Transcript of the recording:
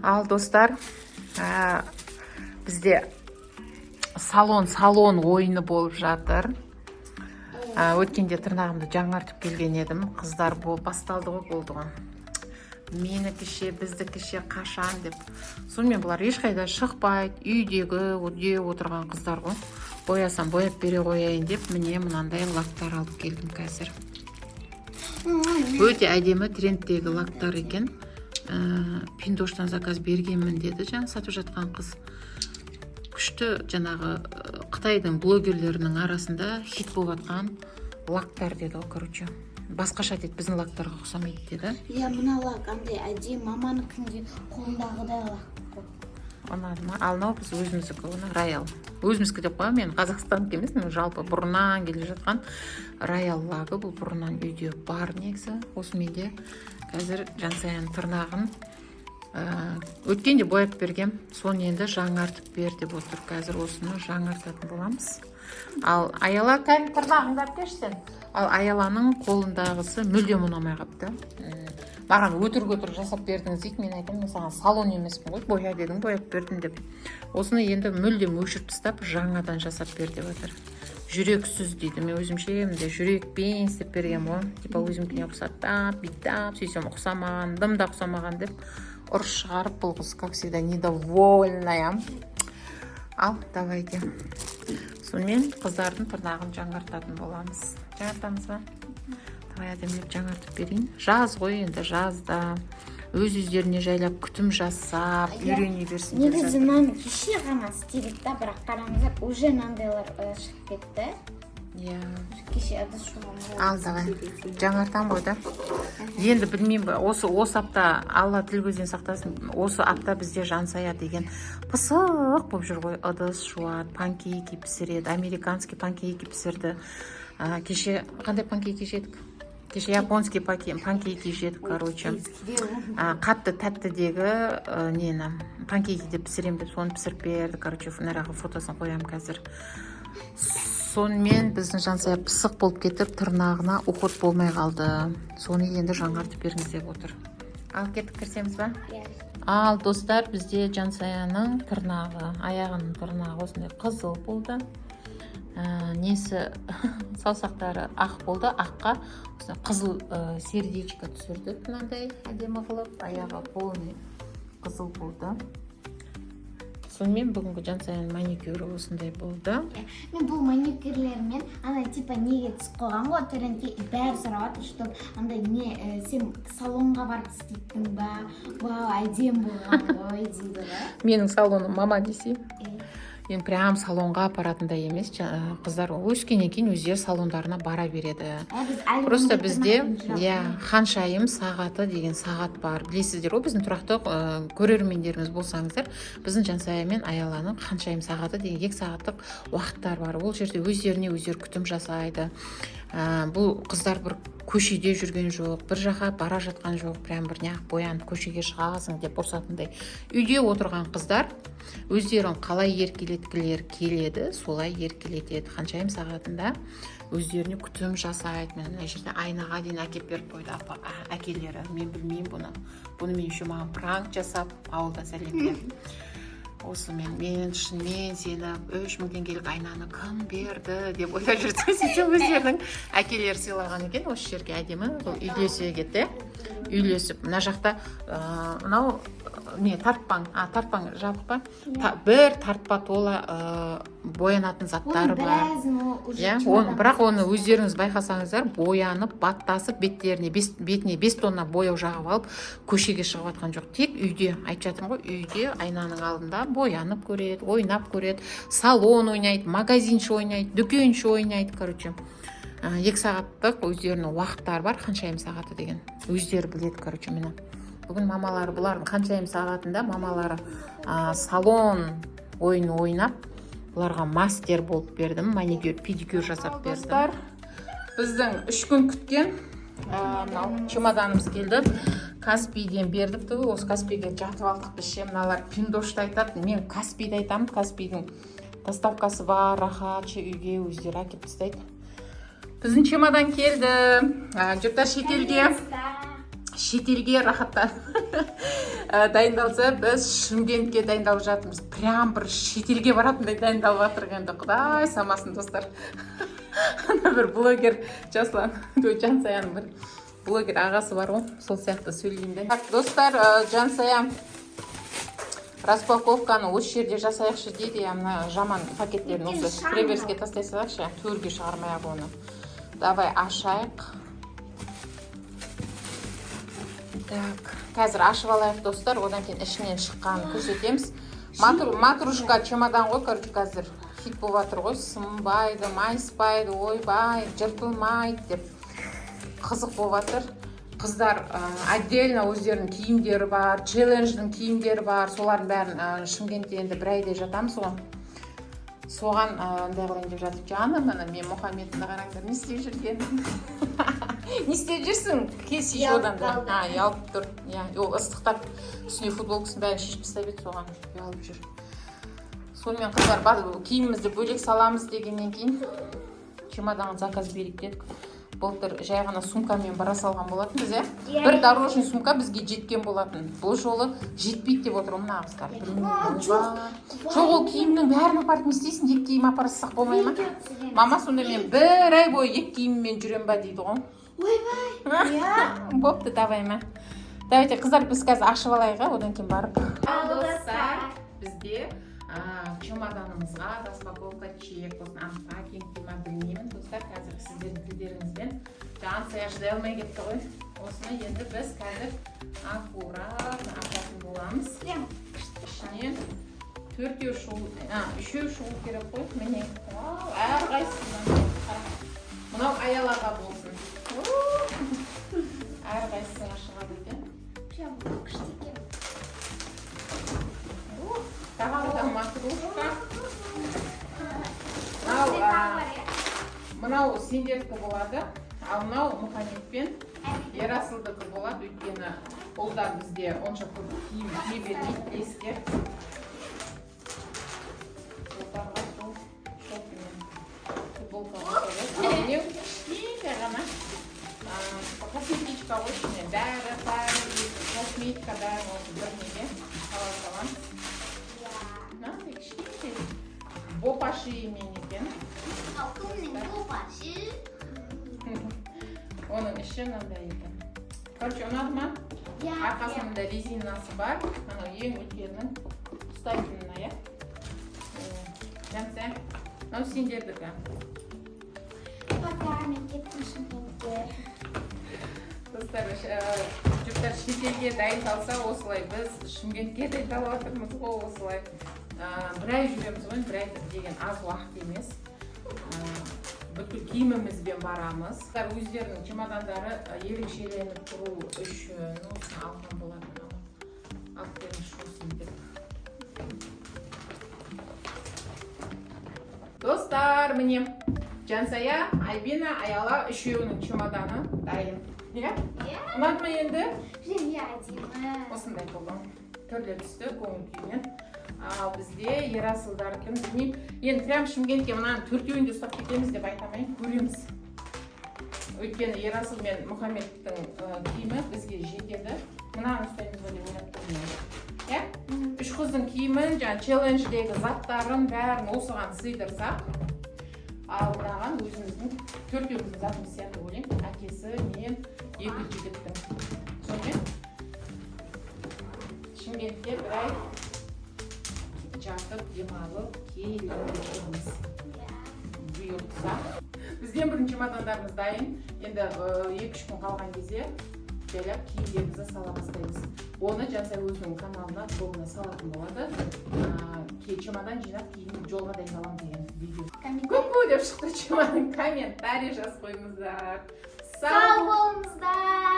Ал достар, бізде салон ойыны болып жатыр. Өткенде тырнағымды жаңартып келген едім. Қыздар басталды ғой, болды ғой. Мені кеше, бізді кеше қашан деп. Сонымен бұлар ешқайда шықпайды. Үйде отырған қыздар ғой. Боясам бояп бере қояйын деп, міне мынандай лактар алып келдім қазір. Өте әдемі трендтегі лактар екен. Пиндоштан заказ бергенмін деді жаңа сатып жатқан қыз. Күшті жаңағы Қытайдың блогерлерінің арасында хит болып жатқан лактар деді ғой, короче. Басқаша деді, біздің лактарға ұқсамайды деді. Иә, мына лак андай әдемі маманыкінде қолындағыдай лак. Ұнады ма? Ал мынау біз өзіміздікі, оны Роял. Өзіміздікі деп қоямын, мен Қазақстандық емес, жалпы бұрыннан келе жатқан Роял лагы. Бұл бұрыннан үйде бар негізі. Осымен де қазір Жансаяның тырнағын өткенде бояп бергем, соны енді жаңартып бер деп отыр. Қазір осыны жаңартатын боламыз. Ал Аяла тырнағыңды әпкешсен. Ал Аяланың қолындағысы мүлдем ұнамай қапты. Маған өтір жасап бердіңіз дейді. Мен айтамын, мен саған салон емеспін ғой, боя дедің, бояп бердім деп. Осыны енді мүлдем өшіріп тастап, жаңадан жасап бер деп отыр. Жүрексіз дейді. Мен өзімше мінде жүрекпен істеп бергем ғой. Типа өзімкіне ұқсаттап, биттап, сөйтсем ұқсамаған, дымда ұқсамаған деп ұрыс шығарып, бұл қыз, как всегда, недовольная. Ал, давайте. Сонымен қыздардың тырнағын жаңартатын боламыз. Жаңартамыз ба? Давай әдемілеп жаңартып берейін. Жаз ғой, енді жазда өз-өздеріне жайлап күтім жасап, үйрене берсін. Негізі мынаны кеше ғана істедік та, бірақ қараңыздар, уже мынандайлар шығып кетті. Иә. Кеше ыдыс-шуған. Ал, давай. Жаңартам ғой да. Енді білмеймін, осы апта, Алла тіл көзден сақтасын, осы апта бізде Жансая деген пысық болып жүр ғой. Ыдыс жуады, панкейки пісіреді, американский панкейки пісірді. Кеше қандай панкейки жедік? Кеше японский панкейки жедік, короче. Қатты тәттідегі нені панкейки деп пісірем деп соны пісіріп берді, короче, нараға фотосын қоям қазір. Сонымен біздің Жансая пысық болып кетіп, тырнағына уход болмай қалды. Соны енді жаңартып беріңіз деп отыр. Ал кеттік, кірсеміз ба? Ал достар, бізде Жансаяның тырнағы, аяғының тырнағы осындай қызыл болды. Несі саусақтары ақ болды, аққа қызыл сердечко түсірдік, мынандай әдемі қылып, аяғы полный қызыл болды. Сонымен бүгінгі Жансаяның маникюрі осындай болды. Мен бұл маникюрлермен андай типа неге түсіп қойған ғой, трендке бәрі сұрап жатыр, что андай не сен салонға барып істейттің ба, вау, әдем болған ғой дейді ғой. Менің салоным мама десе. Мен прям салонға апаратындай емес, қыздар өскеннен кейін өздері салондарына бара береді. Просто бізде ханшайым сағаты деген сағат бар. Білесіздер ғой, біздің тұрақты көрермендеріміз болсаңыздар, біздің Жансая мен Аяланың ханшайым сағаты деген 2 сағаттық уақыттар бар. Ол жерде өздеріне өздері күтім жасайды. Бұл қыздар бір көшеде жүрген жоқ, бір жаққа бара жатқан жоқ, прям бір неғып боянып көшеге шығасың деп ұрсатындай. Үйде отырған қыздар өздерін қалай еркелеткілер келеді, солай еркелетеді. Ханшайым сағатында өздеріне күтім жасайды. Мына жерде айнаға дейін әкеп беріп қойды әкелері. Мен білмеймін бұны. Бұны мен үшін маған пранк жасап, ауылда сәлемдер. Осы мен шынымен сені 3000 теңгелік айнаны кім берді деп ойлап жүрсем, сөйтсем өздерінің әкелері сыйлаған екен. Осы жерге әдемі үйлесе кетті. Үйлесіп, мына жақта мынау не тартпаң жабық па? Бір тартпа тола боянатын заттары бар. Бірақ оны өздеріңіз байқасаңыздар, боянып, баттасып, бетіне 5 тонна бояу жағып алып, көшеге шығып жатқан жоқ. Тек үйде, айтып жатырмын ғой, үйде айнаның алдында боянып көреді, ойнап көреді, салон ойнайды, магазинші ойнайды, дүкенші ойнайды, короче. 2 сағаттық өздерінің уақыттары бар, ханшайым сағаты деген. Өздері біледі, короче, мені. Бүгін мамалары, бұлардың ханшайым сағатында мамалары салон ойын ойнап, бұларға мастер болып бердім, маникюр, педикюр жасап бердім. Біздің 3 күн күткен чемоданымыз келді. Каспийден бердік тұғы, осы Каспийге жатып алдық бізше. Мыналар Пиндошты айтады, мен Каспийді айтамын. Каспийдің доставкасы бар, рахат, үйге өздері әкеп тастайды. Біздің чемодан келді. Жұрттар шетелге шетелге рахаттан дайындалса, біз Шымкентке дайындалып жатырмыз. Прям бір шетелге баратындай дайындалып жатырық енді. Құдай самасын, достар. Ана бір блогер Жансаяның бір блогер ағасы бар ғой, сол сияқты сөйлеймін. Так, достар, Жансая распаковканы осы жерде жасайықшы дейді. Мына жаман пакеттерін осы кіреберіске тастай салайықшы, төрге шығармай-ақ оны. Давай ашайық. Так, қазір ашып алайық, достар. Одан кейін ішінен шыққанын көрсетеміз. Матрушка чемодан ғой, короче, қазір хит болып жатыр ғой. Сынбайды, майыспайды, ойбай, жыртылмайды деп қызық болып жатыр. Қыздар отдельно өздерінің киімдері бар, челлендждің киімдері бар. Солардың бәрін Шымкентте енді бір айда жатамыз ғой. Соған андай қылайын деп жатып, жаным, ана мен Мұхаммедті қараңдар, не істеп жүргенін. Не істеп жүрсің? Кесі одан да. Ұялып тұр. Ол ыстықтап үстіне футболкасын бәрін шешіп тастап еді, соған ұялып жүр. Сонымен қыздар, киімімізді бөлек саламыз дегеннен кейін чемоданға заказ берейік дедік. Былтыр жай ғана сумкамен бара салған болатын біз, бір дорожный сумка бізге жеткен болатын. Бұл жолы жетпейді деп отыр мына қыздар. Жоқ, ол киімнің бәрін апарып не істейсің, екі киім апарсақ болмай ма? Мама, сонда мен бір ай бойы екі киіммен жүрем ба дейді ғой. Ойбай. Бопты, давай ма. Давайте, қыздар, біз қазір ашып алайық, одан кейін барып. Достар, бізде чемоданымызға распаковка чек болсын, анпакинг дейма білмеймін. Достар, қазір сіздердің тілдеріңізбен Жансая шыдай алмай кетті ғой. Осыны енді біз қазір аккуратно ашатын боламыз. Ішінен төртеу шығу, үшеу шығу керек қой. Міне, әрқайсысынан. Мынау аялаға болсын. Әрқайсысына шығады екен. Тағамда матрушка. Мынау сендердікі болады, ал мынау Мұхаммедпен Ерасылдікі болады, өйткені ұлдар бізде онша көп киім кие бермейді дейсіздер. Ұлдарға сол шоппымен футболка жасайды. Кішкентай ғана косметичка ғой, ішіне дәрі, косметика бәрін осы бір неге саламыз. Бопашы емен екен. Оның іші мынандай екен. Короче, ұнады ма? Арқасында резинасы бар. Ана ең үлкеннің ұстайтынына, Жансая, мынау сендердікі. Мен кеттім Шымкентке. Достар, жұрттар шетелге дайындалса осылай, біз Шымкентке дайындалып жатырмыз ғой осылай. Бір ай жүреміз ғой, бір ай деген аз уақыт емес. Бүткіл киімімізбен барамыз. Өздерінің чемодандары ерекшеленіп тұру үшін осыны алған болатын. Алып беріңіз шосын деп. Достар, міне Жансая, Альбина, Аяла үшеуінің чемоданы дайын. Ұнады ма енді? Осындай болды. Түрлі түсті, көңіл күймен. Ал бізде Ерасылдардікін білмеймін. Енді прям Шымкентке мынаны төртеуінде ұстап кетеміз деп айтамайын, көреміз. Өйткені Ерасыл мен Мұхаммедтің киімі бізге жетеді. Мынаны ұстаймыз ба деп ойлап тұрмын. Үш қыздың киімін, челлендждегі заттарын бәрін осыған сыйдырсақ, ал мынаған өзіміздің төртеуіміздің затымыз сияқты ойлаймын. Әкесі, мен, екі жігіттің. Сонымен Шымкентте бір ай жатып, демалып, келеміз. Бұйыртса. Бізден бірінші чемодандарымыз дайын. Енді 2-3 күн қалған кезде жайлап киімдерімізді сала бастаймыз. Оны Жансая өзінің каналына, блогына салатын болады. Чемодан жинап кейін жолға дайындалам деген видео. Ку-ку деп шықты чемодан. Комментарий жазып қойыңыздар. Сау болыңыздар!